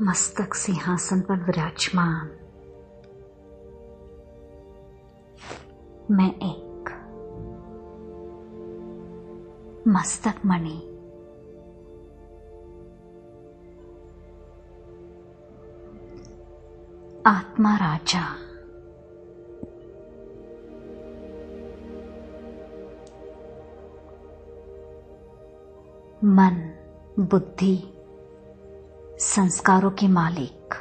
मस्तक सिंहासन पर विराजमान मैं एक मस्तक मणि आत्मा राजा मन बुद्धि संस्कारों के मालिक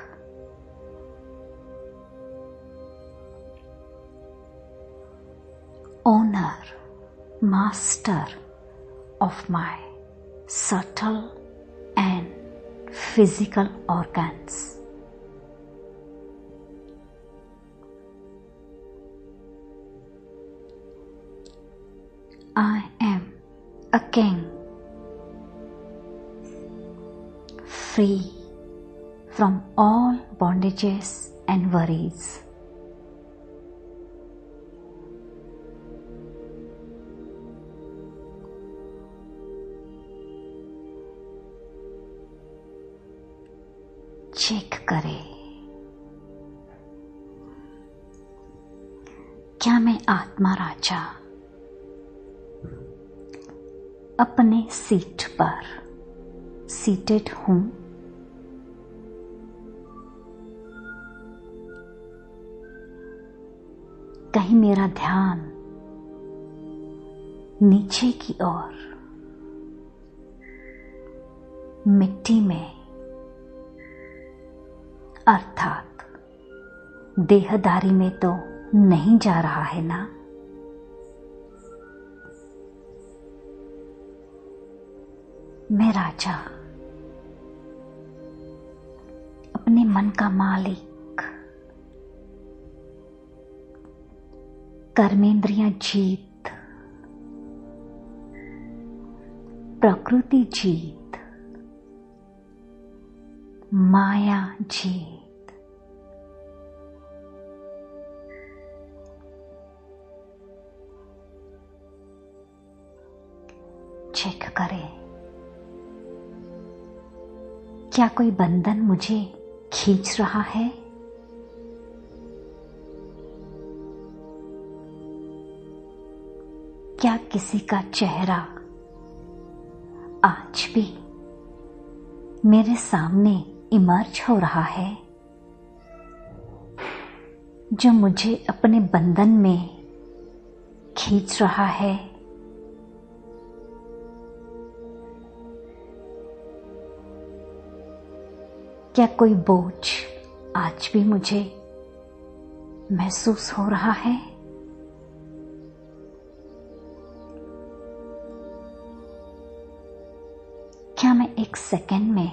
owner master of my subtle and physical organs. I am a king, free from all bondages and worries. Check करें, क्या मैं आत्मा राजा अपने सीट पर सीटेड हूं? कहीं मेरा ध्यान नीचे की ओर मिट्टी में अर्थात देहदारी में तो नहीं जा रहा है ना? मैं राजा अपने मन का मालिक, कर्मेंद्रियां जीत, प्रकृति जीत, माया जीत, चेक करें, क्या कोई बंधन मुझे खींच रहा है? क्या किसी का चेहरा आज भी मेरे सामने इमर्ज हो रहा है, जो मुझे अपने बंधन में खींच रहा है? क्या कोई बोझ आज भी मुझे महसूस हो रहा है? क्या मैं एक सेकंड में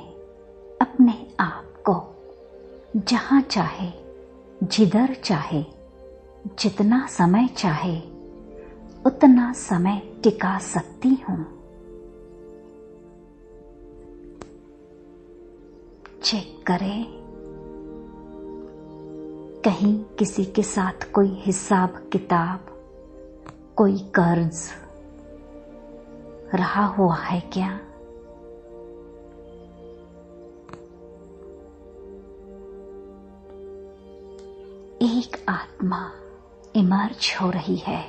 अपने आप को जहां चाहे, जिधर चाहे, जितना समय चाहे उतना समय टिका सकती हूं? चेक करें, कहीं किसी के साथ कोई हिसाब किताब, कोई कर्ज रहा हुआ है क्या? एक आत्मा इमर्ज हो रही है,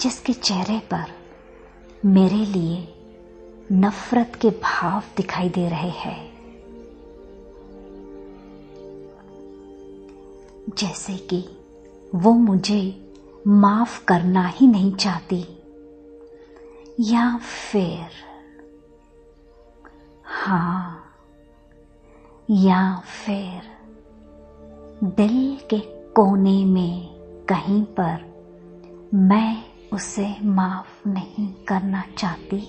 जिसके चेहरे पर मेरे लिए नफरत के भाव दिखाई दे रहे हैं, जैसे कि वो मुझे माफ करना ही नहीं चाहती, या फिर या फिर दिल के कोने में कहीं पर मैं उसे माफ नहीं करना चाहती,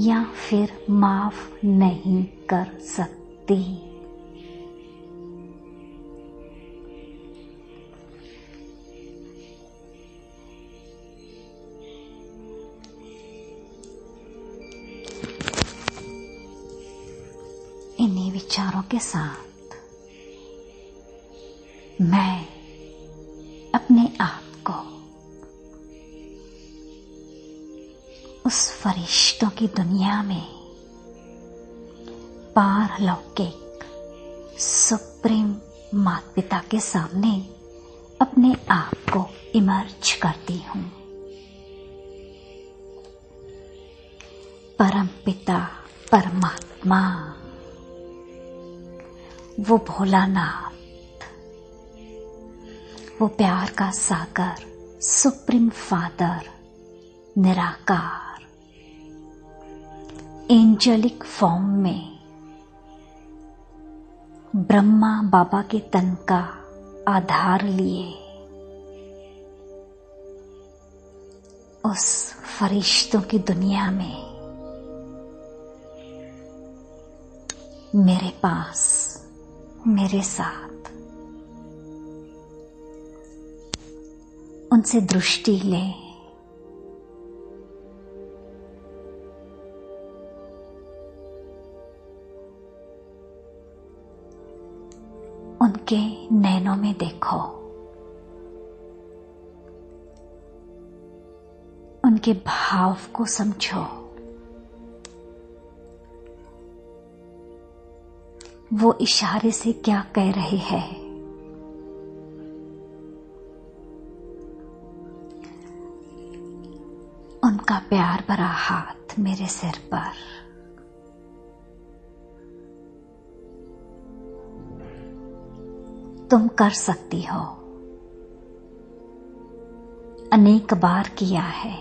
या फिर माफ नहीं कर सकती। इन्हीं विचारों के साथ मैं अपने आप को फरिश्तों की दुनिया में पारलौकिक सुप्रीम माता पिता के सामने अपने आप को इमर्ज करती हूँ। परम पिता परमात्मा, वो भोलानाथ, वो प्यार का सागर, सुप्रीम फादर, निराकार, एंजेलिक फॉर्म में ब्रह्मा बाबा के तन का आधार लिए उस फरिश्तों की दुनिया में मेरे पास, मेरे साथ उनसे दृष्टि ले। उनके नैनों में देखो, उनके भाव को समझो। वो इशारे से क्या कह रहे हैं। उनका प्यार भरा हाथ मेरे सिर पर, तुम कर सकती हो, अनेक बार किया है।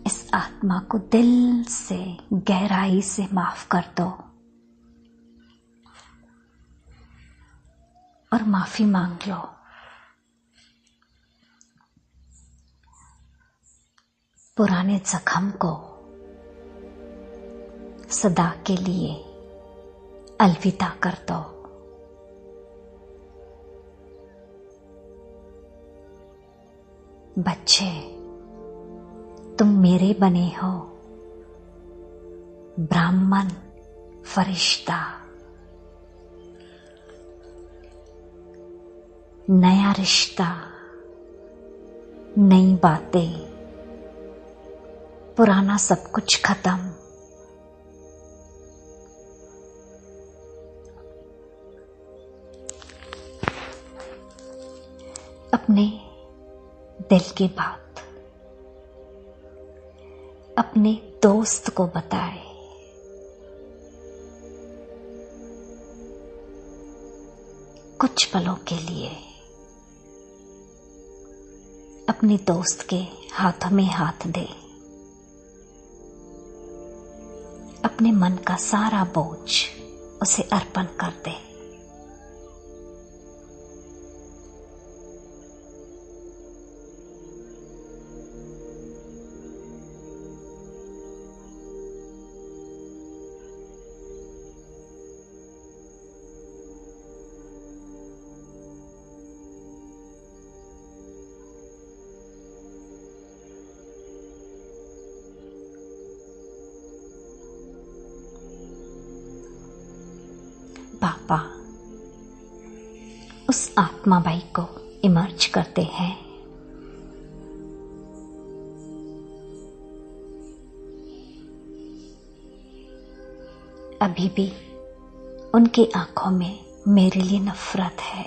इस आत्मा को दिल से, गहराई से माफ कर दो और माफी मांग लो। पुराने जख्म को सदा के लिए अलविदा कर दो। बच्चे, तुम मेरे बने हो, ब्राह्मण, फरिश्ता। नया रिश्ता, नई बातें, पुराना सब कुछ खत्म। अपने दिल की बात अपने दोस्त को बताए। कुछ पलों के लिए अपने दोस्त के हाथों में हाथ दे। अपने मन का सारा बोझ उसे अर्पण कर दे। पापा उस आत्मा बाई को इमर्ज करते हैं। अभी भी उनकी आंखों में मेरे लिए नफरत है।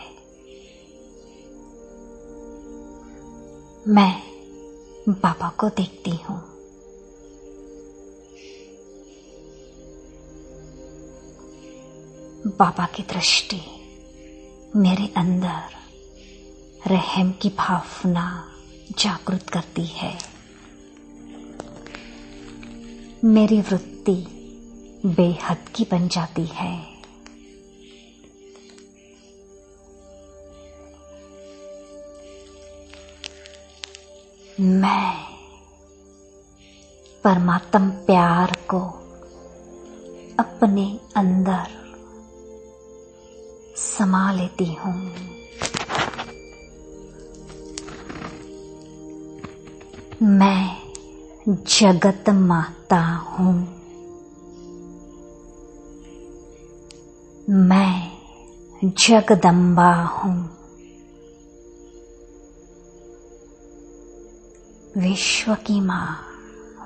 मैं बाबा को देखती हूँ। बाबा की दृष्टि मेरे अंदर रहम की भावना जागृत करती है। मेरी वृत्ति बेहद की बन जाती है। मैं परमात्म प्यार को अपने अंदर समा लेती हूँ। मैं जगत माता हूँ। मैं जगदम्बा हूँ। विश्व की माँ,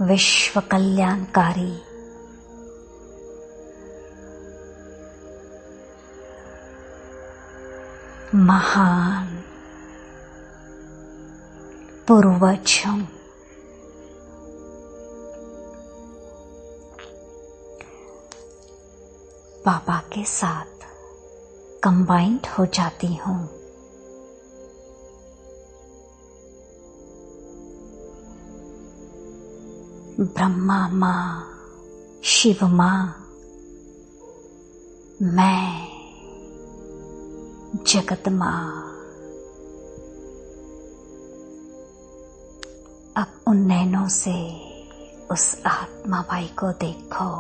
विश्व कल्याणकारी, महान पूर्वज हूँ। बाबा के साथ कंबाइंड हो जाती हूँ। ब्रह्मा माँ, शिव माँ, मैं जगत माँ। अब उन नैनों से उस आत्मा बाई को देखो,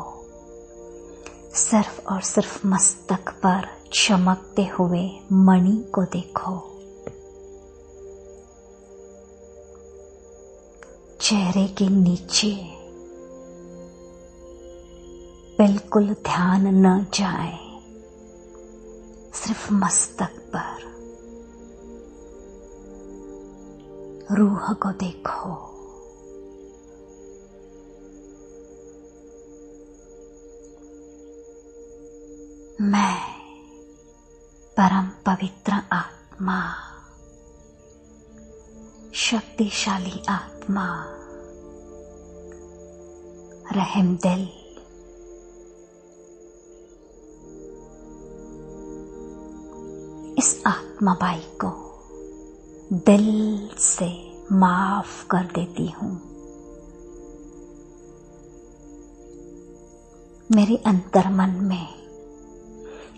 सिर्फ और सिर्फ मस्तक पर चमकते हुए मणि को देखो। चेहरे के नीचे बिल्कुल ध्यान न जाए, सिर्फ मस्तक पर रूह को देखो। मैं परम पवित्र आत्मा, शक्तिशाली आत्मा, रहम दिल, इस आत्मा बाई को दिल से माफ कर देती हूँ। मेरे अंतर्मन में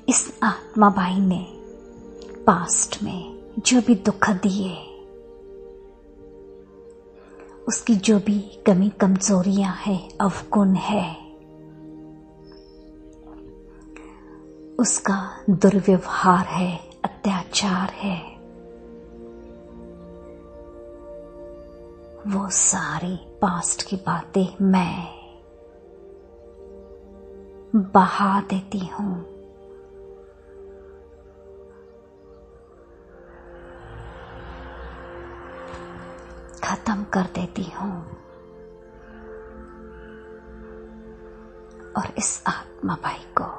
इस आत्मा बाई ने पास्ट में जो भी दुख दिए, उसकी जो भी कमी कमजोरियां हैं, अवगुण है, उसका दुर्व्यवहार है, अत्याचार है, वो सारी पास्ट की बातें मैं बहा देती हूँ। खत्म कर देती हूँ और इस आत्मा बाई को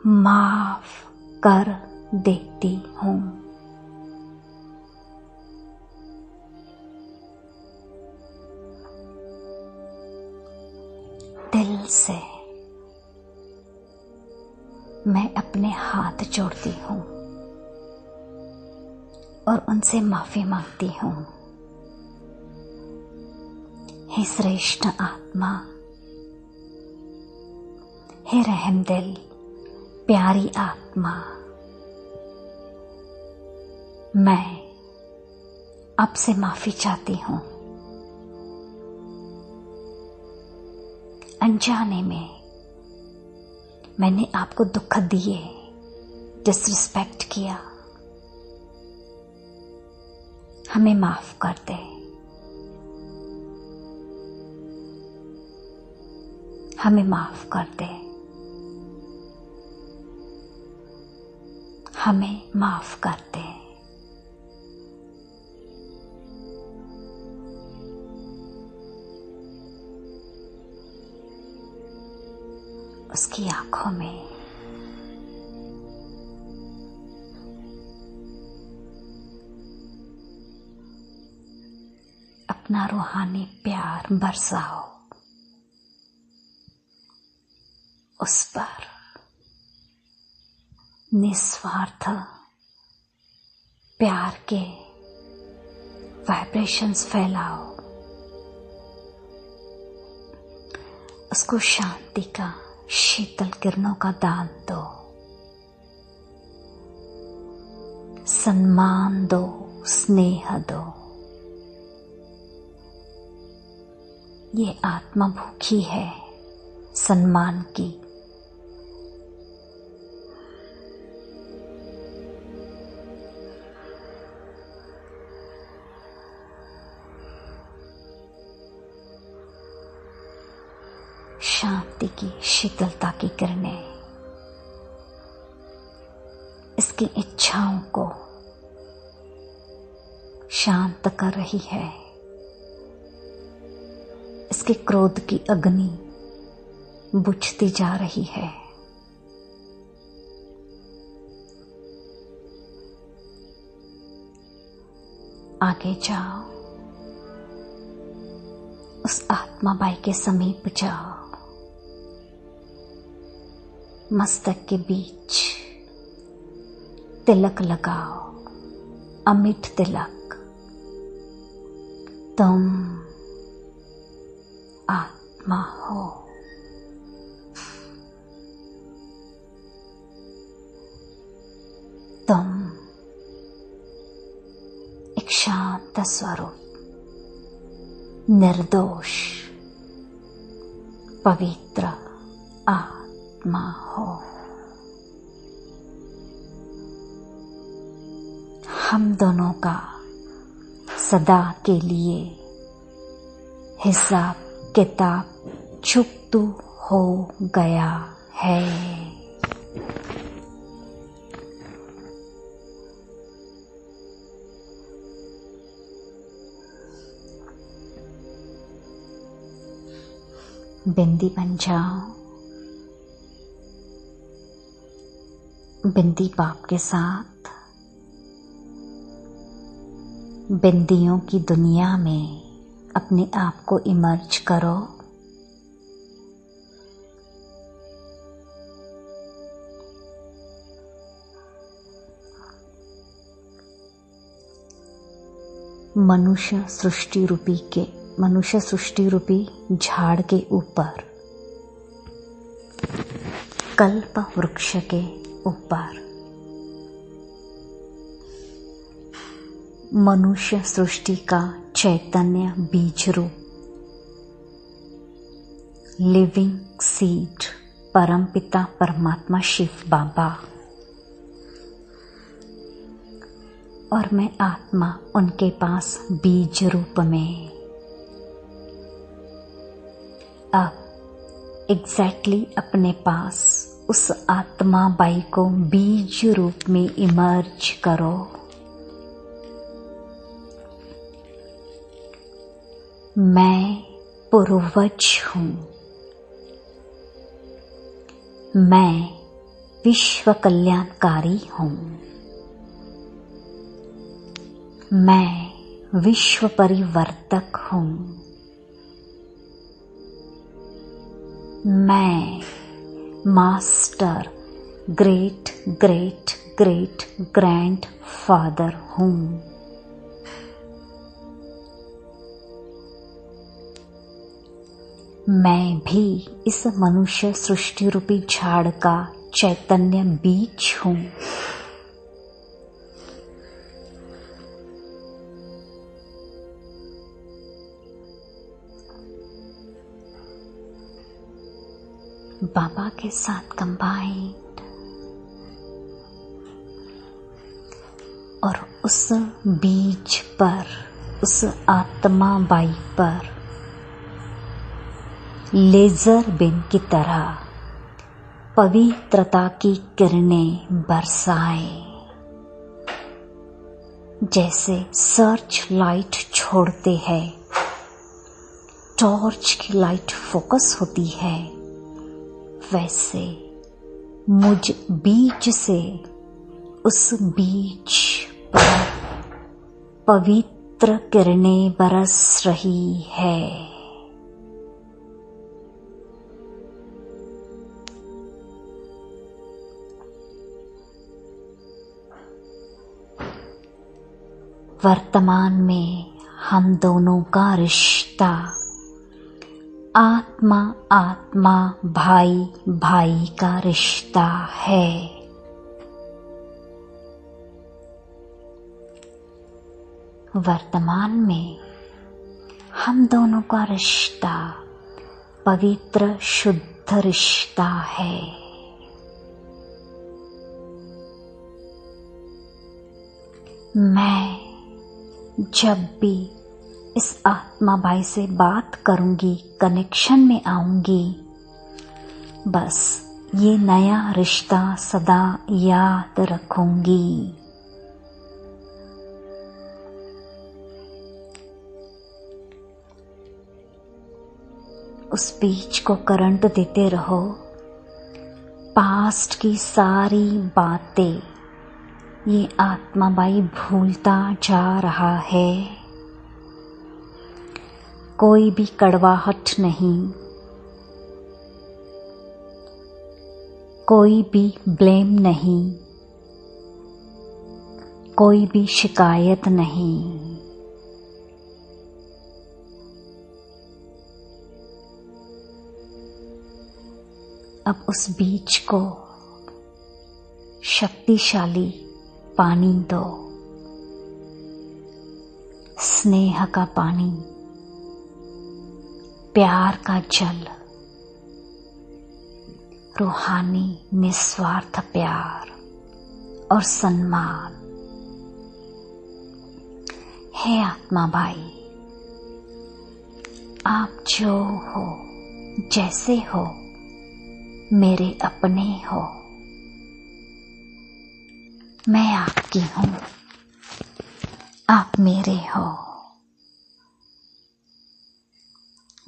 माफ कर देती हूँ। दिल से मैं अपने हाथ जोड़ती हूँ और उनसे माफी मांगती हूँ। हे श्रेष्ठ आत्मा, हे रहम दिल, प्यारी आत्मा, मैं आपसे माफी चाहती हूँ। अनजाने में मैंने आपको दुख दिए, डिसरिस्पेक्ट किया, हमें माफ कर दे। हमें माफ कर दे। हमें माफ कर दे। उसकी आंखों में अपना रूहानी प्यार बरसाओ, उस पर निस्वार्थ प्यार के वाइब्रेशंस फैलाओ, उसको शांति का, शीतल किरणों का दान दो, सम्मान दो, स्नेह दो। ये आत्मा भूखी है सम्मान की। शांति की, शीतलता की किरणें इसकी इच्छाओं को शांत कर रही है, इसके क्रोध की अग्नि बुझती जा रही है। आगे जाओ, उस आत्मा बाई के समीप जाओ, मस्तक के बीच तिलक लगाओ, अमिट तिलक। तुम आत्मा हो। तुम एक शांत स्वरूप, निर्दोष, पवित्र आत्मा हो। हम दोनों का सदा के लिए हिसाब किताब चुकता हो गया है। बिंदी बन जाओ, बिंदी बाप के साथ बिंदियों की दुनिया में अपने आप को इमर्ज करो। मनुष्य सृष्टि रूपी झाड़ के ऊपर, कल्प वृक्ष के ऊपर, मनुष्य सृष्टि का चैतन्य बीज रूप, लिविंग सीड परमपिता परमात्मा शिव बाबा और मैं आत्मा उनके पास बीज रूप में अब एग्जैक्टली अपने पास उस आत्मा बाई को बीज रूप में इमर्ज करो। मैं पूर्वज हूँ, मैं विश्व कल्याणकारी हूँ, मैं विश्व परिवर्तक हूँ, मैं master great great great grand father हूँ। मैं भी इस मनुष्य सृष्टि रूपी झाड़ का चैतन्य बीज हूँ। बाबा के साथ कंबाइंड और उस बीज पर, उस आत्मा बाई पर लेजर बीम की तरह पवित्रता की किरणें बरसाए, जैसे सर्च लाइट छोड़ते हैं, टॉर्च की लाइट फोकस होती है, वैसे मुझ बीज से उस बीज पर पवित्र किरणें बरस रही है। वर्तमान में हम दोनों का रिश्ता आत्मा आत्मा भाई भाई का रिश्ता है। वर्तमान में हम दोनों का रिश्ता पवित्र शुद्ध रिश्ता है। मैं जब भी इस आत्मा भाई से बात करूंगी, कनेक्शन में आऊंगी, बस ये नया रिश्ता सदा याद रखूंगी। उस बीज को करंट देते रहो। पास्ट की सारी बातें ये आत्माबाई भूलता जा रहा है। कोई भी कड़वाहट नहीं, कोई भी ब्लेम नहीं, कोई भी शिकायत नहीं। अब उस बीज को शक्तिशाली पानी दो, स्नेह का पानी, प्यार का जल, रूहानी निस्वार्थ प्यार और सम्मान। हे आत्मा भाई, आप जो हो, जैसे हो, मेरे अपने हो। मैं आपकी हूं, आप मेरे हो।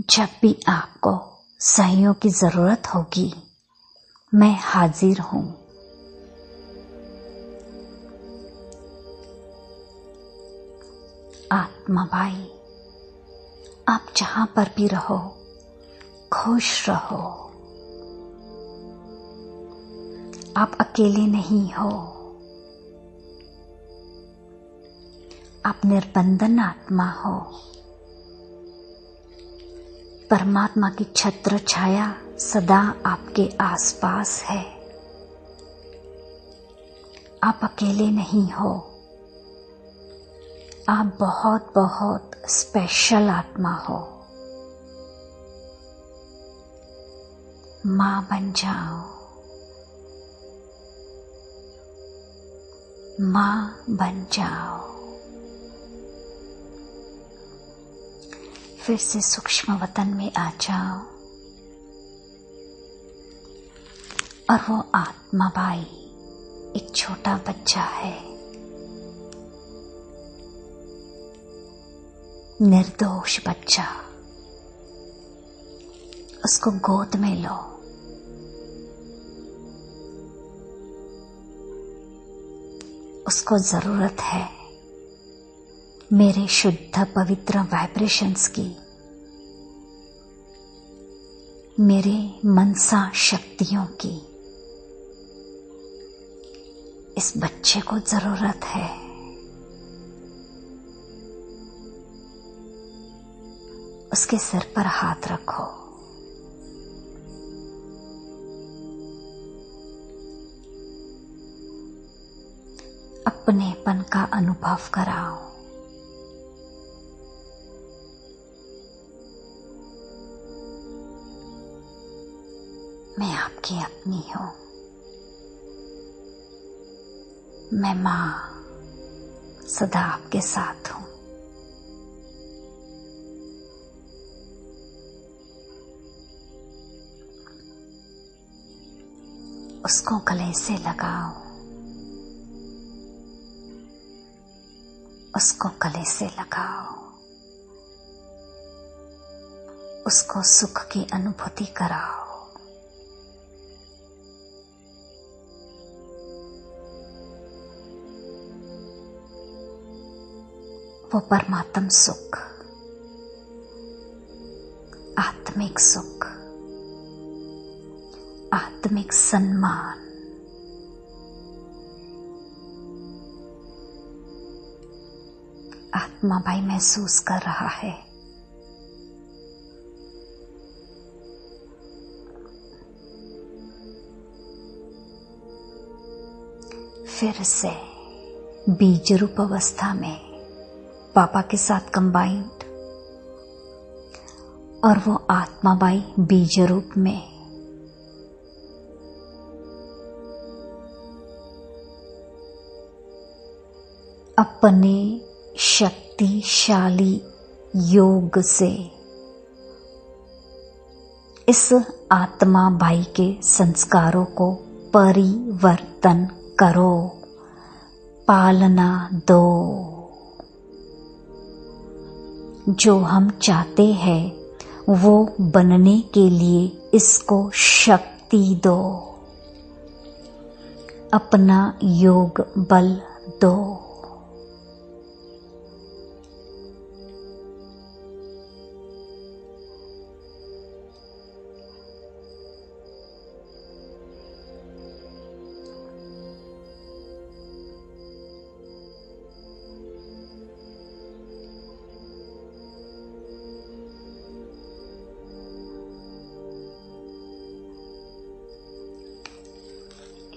जब भी आपको सहयोग की जरूरत होगी, मैं हाजिर हूं। आत्मा भाई, आप जहां पर भी रहो, खुश रहो। आप अकेले नहीं हो। आप निर्बंधन आत्मा हो। परमात्मा की छत्र छाया सदा आपके आसपास है। आप अकेले नहीं हो। आप बहुत बहुत स्पेशल आत्मा हो। मां बन जाओ, मां बन जाओ। फिर से सूक्ष्म वतन में आ जाओ और वो आत्मा भाई एक छोटा बच्चा है, निर्दोष बच्चा। उसको गोद में लो। उसको जरूरत है मेरे शुद्ध पवित्र वाइब्रेशंस की, मेरे मनसा शक्तियों की। इस बच्चे को जरूरत है। उसके सिर पर हाथ रखो। अपनेपन का अनुभव कराओ। मैं आपकी अपनी हूं। मैं मां सदा आपके साथ हूं। उसको गले से लगाओ। उसको गले से लगाओ। उसको सुख की अनुभूति कराओ। वो परमात्म सुख, आत्मिक सुख, आत्मिक सम्मान, आत्मा भाई महसूस कर रहा है। फिर से बीज रूप अवस्था में पापा के साथ कंबाइंड और वो आत्मा बाई बीज रूप में अपने शक्तिशाली योग से इस आत्मा बाई के संस्कारों को परिवर्तन करो, पालना दो। जो हम चाहते हैं वो बनने के लिए इसको शक्ति दो, अपना योग बल दो।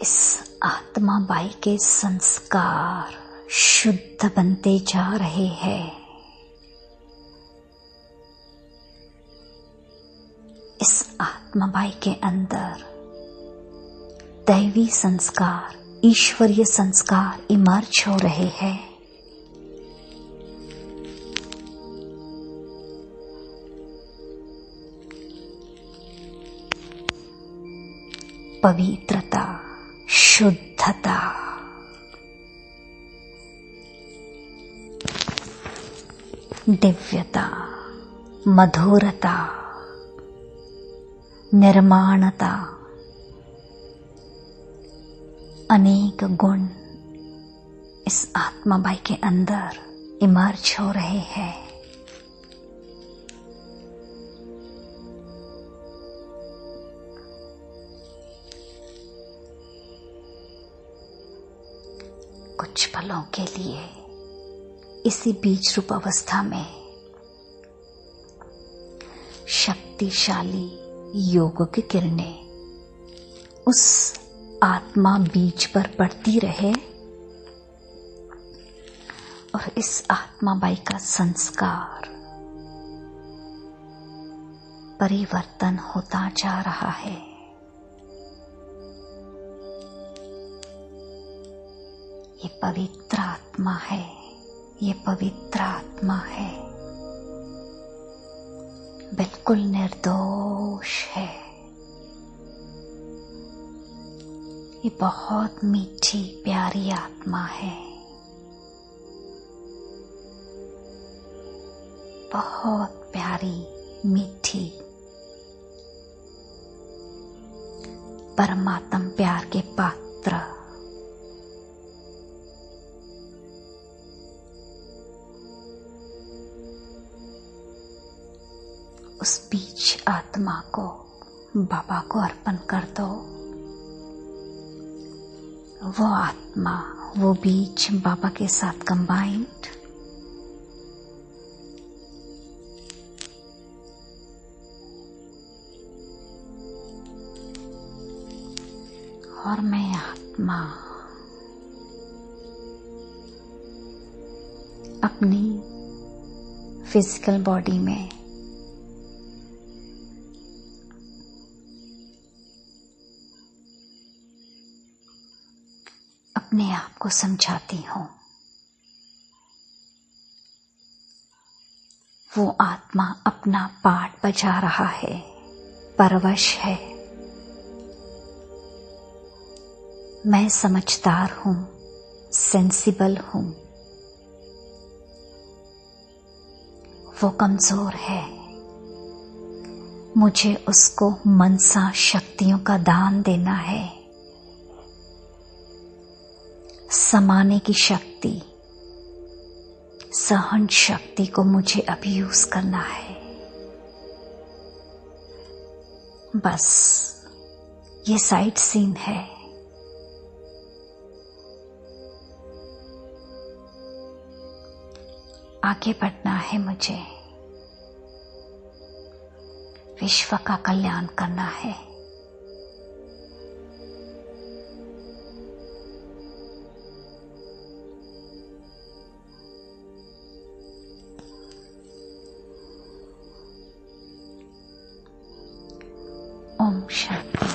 इस आत्मा बाई के संस्कार शुद्ध बनते जा रहे हैं। इस आत्मा बाई के अंदर दैवी संस्कार, ईश्वरीय संस्कार इमर्ज हो रहे हैं। पवित्रता, शुद्धता, दिव्यता, मधुरता, निर्माणता, अनेक गुण इस आत्माबाई के अंदर इमर्ज हो रहे हैं। कुछ पलों के लिए इसी बीज रूप अवस्था में शक्तिशाली योग की किरणें उस आत्मा बीज पर पड़ती रहे और इस आत्मा बाई का संस्कार परिवर्तन होता जा रहा है। ये पवित्र आत्मा है, ये पवित्र आत्मा है, बिल्कुल निर्दोष है। ये बहुत मीठी प्यारी आत्मा है, बहुत प्यारी मीठी परमात्म प्यार के पात्र। उस बीज आत्मा को बाबा को अर्पण कर दो। वो आत्मा, वो बीज बाबा के साथ कंबाइंड और मैं आत्मा अपनी फिजिकल बॉडी में अपने आप को समझाती हूं। वो आत्मा अपना पार्ट बजा रहा है, परवश है। मैं समझदार हूं, सेंसिबल हूं। वो कमजोर है, मुझे उसको मनसा शक्तियों का दान देना है। समाने की शक्ति, सहन शक्ति को मुझे अभी यूज करना है। बस ये साइड सीन है। आगे बढ़ना है मुझे, विश्व का कल्याण करना है। ओम शांति।